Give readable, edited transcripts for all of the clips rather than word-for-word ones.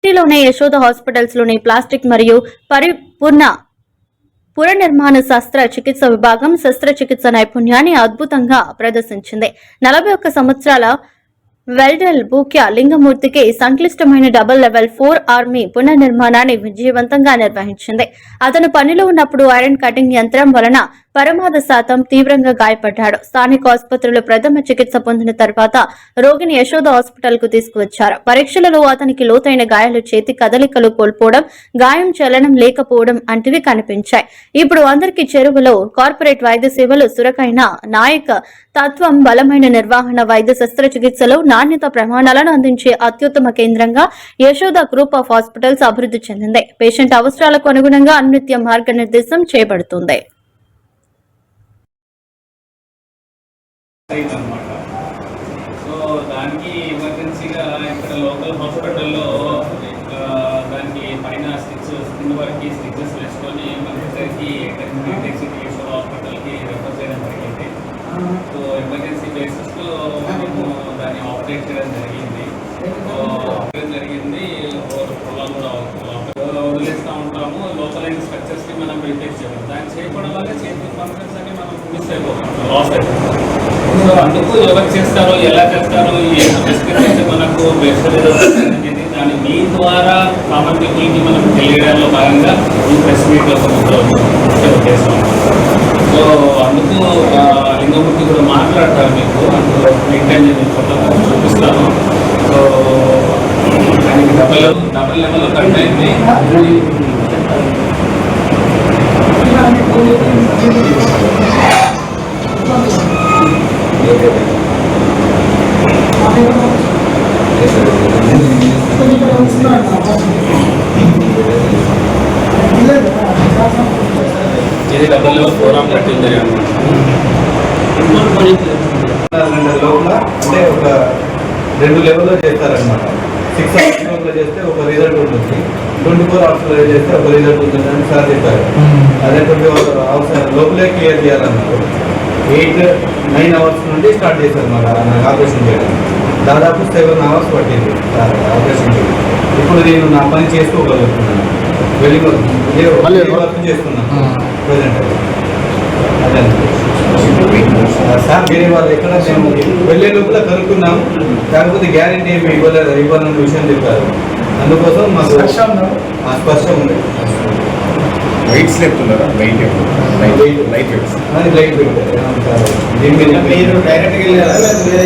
సిటీలోని యశోద హాస్పిటల్స్ లోని ప్లాస్టిక్ మరియు పునర్నిర్మాణ శస్త్రచికిత్స విభాగం శస్త్రచికిత్స నైపుణ్యాన్ని అద్భుతంగా ప్రదర్శించింది. 41 సంవత్సరాల వెల్డెల్ బూక్య లింగమూర్తికి సంక్లిష్టమైన డబుల్ లెవెల్ 4 ఆర్మీ పునర్నిర్మాణాన్ని విజయవంతంగా నిర్వహించింది. అతను పనిలో ఉన్నప్పుడు ఐరన్ కటింగ్ యంత్రం వలన ప్రమాద శాతం తీవ్రంగా గాయపడ్డాడు. స్థానిక ఆసుపత్రిలో ప్రథమ చికిత్స పొందిన తర్వాత రోగిని యశోద హాస్పిటల్ కు తీసుకువచ్చారు. పరీక్షలలో అతనికి లోతైన గాయాలు, చేతి కదలికలు కోల్పోవడం, గాయం చలనం లేకపోవడం వంటివి కనిపించాయి. ఇప్పుడు అందరికీ చెరువులో కార్పొరేట్ వైద్య సేవలు చురుకైన నాయక తత్వం, బలమైన నిర్వహణ, వైద్య శస్త్రచికిత్సలో నాణ్యత ప్రమాణాలను అందించే అత్యుత్తమ కేంద్రంగా యశోద గ్రూప్ ఆఫ్ హాస్పిటల్స్ అభివృద్ధి చెందింది. పేషెంట్ అవసరాలకు అనుగుణంగా అనునిత్యం మార్గనిర్దేశం చేయబడుతుంది. సో దానికి ఎమర్జెన్సీగా ఇక్కడ లోకల్ హాస్పిటల్లో దానికి పైన స్టిచెస్ కింద వరకు స్టిచెస్ వేసుకొని మన ఇద్దరికి సిటీ హాస్పిటల్కి రెఫర్ చేయడం జరిగింది. సో ఎమర్జెన్సీ బేసిస్లో మేము దాన్ని ఆపరేట్ చేయడం జరిగింది. వదిలేస్తూ ఉంటాము. లోపలైన స్ట్రక్చర్స్కి మనం రిపేర్ చేయడం, దాన్ని చేయడం వల్ల చేతి ఫంక్షన్స్ అని మనం మిస్ అయిపోతాం, లాస్ అయిపోతాం. సో అందుకు ఎవరు చేస్తారో, ఎలా చేస్తారో, స్పెసిఫిక్ మనకు అనేది దాన్ని మీ ద్వారా కామన్ పీపుల్కి మనం తెలియడంలో భాగంగా ఈ ప్రెస్ మీట్ ఒక ముఖ్య ఉద్దేశం. సో అందుకు లింగమూర్తి కూడా మాట్లాడతారు మీకు, అందులో మెయింటైన్ చూపిస్తాను. సో దానికి డబల్ లెవెల్ కట్ అయింది. ఇది డబల్ లెవెల్ 4 ఆర్మ్ కట్టింది లోపల. అంటే ఒక 2 లెవెల్లో చేస్తారనమాట. 6 అవర్స్లో చేస్తే ఒక రిజల్ట్ ఉంటుంది, 24 అవర్స్లో చేస్తే ఒక రిజల్ట్ ఉంటుంది అని సార్ చెప్పారు. అదే 24 అవర్స్ లోపలే క్లియర్ చేయాలన్నారు. 8-9 అవర్స్ నుండి స్టార్ట్ చేశారు నాకు ఆపరేషన్ చేయడం. దాదాపు 7 అవర్స్ పట్టింది ఆపరేషన్ చేయడం. ఇప్పుడు నేను నా పని చేసుకోగలుగుతున్నాను, వెళ్ళి వర్క్ చేస్తున్నాను ప్రజెంట్. అదే సార్ వేరే వాళ్ళు ఎక్కడ మేము వెళ్ళే లోపల కనుక్కున్నాము, కాకపోతే గ్యారెంటీ ఏమి ఇవ్వాలన్న విషయం చెప్పారు. అందుకోసం మాకు స్పష్టం ఉంది. వెయిట్స్ చెప్తున్నారా? లైట్ దీని మీద మీరు డైరెక్ట్గా వెళ్ళారా లేదా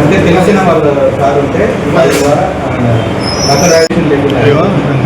అంటే తెలిసిన వాళ్ళ సార్ ఉంటే అక్కడ లేకుండా